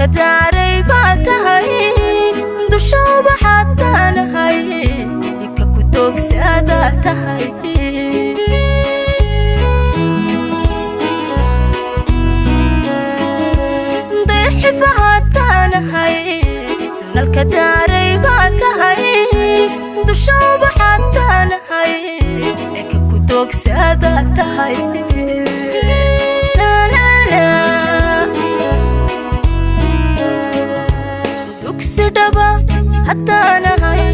nalkadaaray baad tahay dushooba xataanahay ika ku doogsada tahay xifahataanahay nalkadaaray baad tahay dushooba xataanahay ika ku doogsada tahay dugsi dhaba hataanahay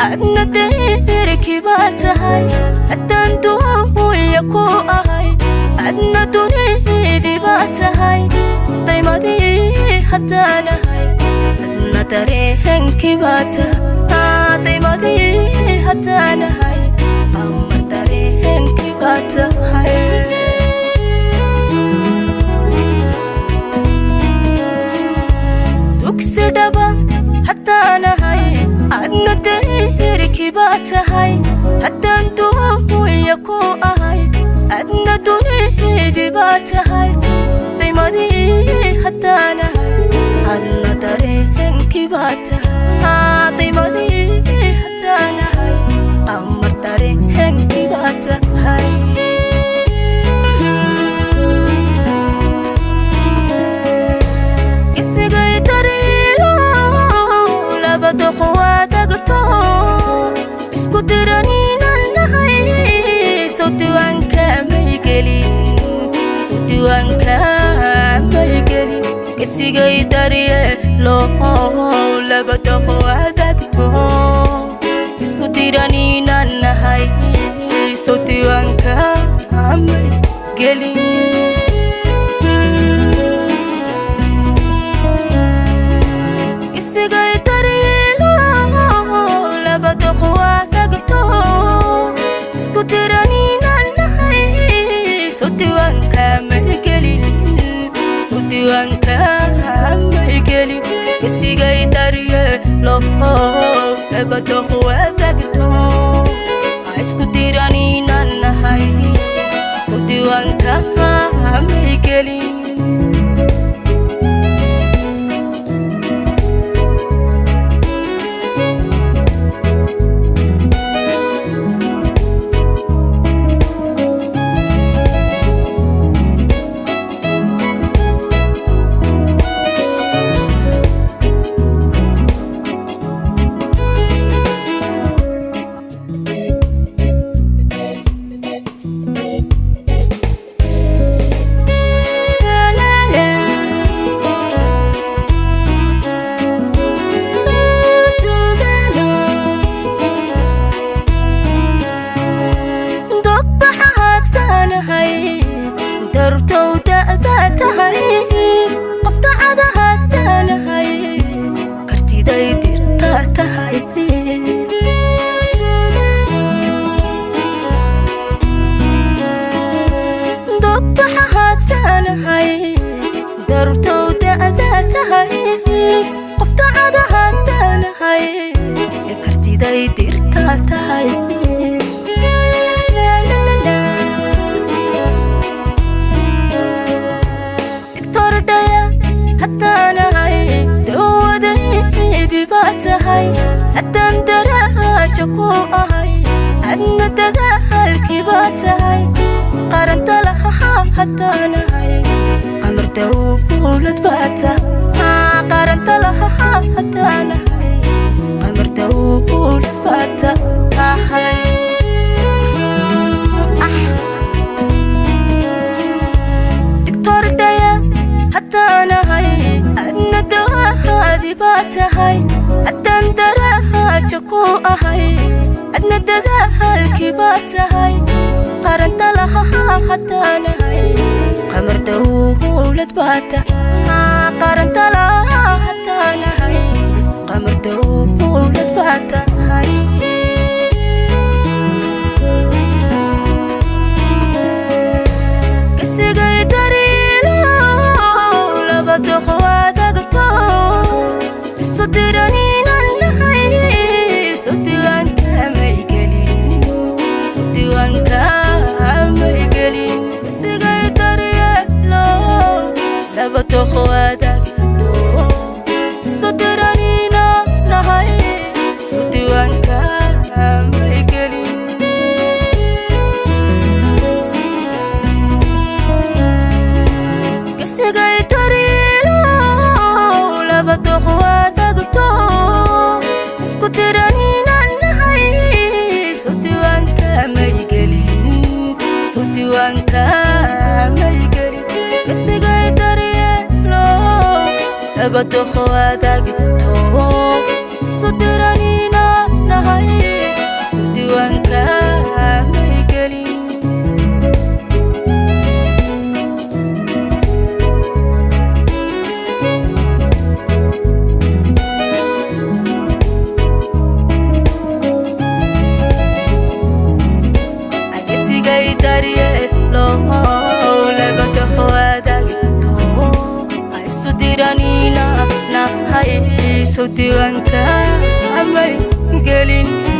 adna dayrkii baad tahay haddaan duunya ku ahay adna dunidii baad tahay daymadii hataanahay adna dareenkii baad tahay daymadii hataanahay ama dareenkii baad tahay dugsi dhaba hataanahay adna dayrkii baad tahay haddaan duunya ku ahay adna dunidii baad tahay daymadii hataanahay adna dareenkii baad tahay daymadii hataanahay amar dareenkii baad tahay isigay dariilo labada quwaadagto isku diraniinan nahay soo diiwaanka may gelin soo diiwaanka may gelin isigay daryeelo labada quwaadagto isku diraniinan nahay soo diiwaanka may gelin isigay daryeelo labada quwaadagto isku diraniinan nahay soo diiwaanka may gelin soo diiwaanka may gelin isigay daryeelo labada quwaadagto isku diraniinan nahay soo diiwaanka may gelin haddaan daraajo ku ahay adna dadaalkii baad tahay qaranta laha hataanahay qamar dowlad baad tahay qaranta laha hataanahay qamar dowlad baad tahay diktor dhaya hataanahay adna dawaadi baad tahay haddaan daraajo ku ahay adna dadaalkii baad tahay qaranta laha hataanahay qamar dowlad baad tahay qaranta laha hataanahay qamar dowlad baad tahay isigay dariilo labada quwaadagto isu diraniinan nahay soo diiwaanka may gelin soo diiwaanka may gelin isigay daryeelo labada quwaadagto لبد خواتك صدرانينا نهاي سدوان كامي قلي سييgeeda لو لبد خواتك صدرانينا نهاي سدوان كامي قلي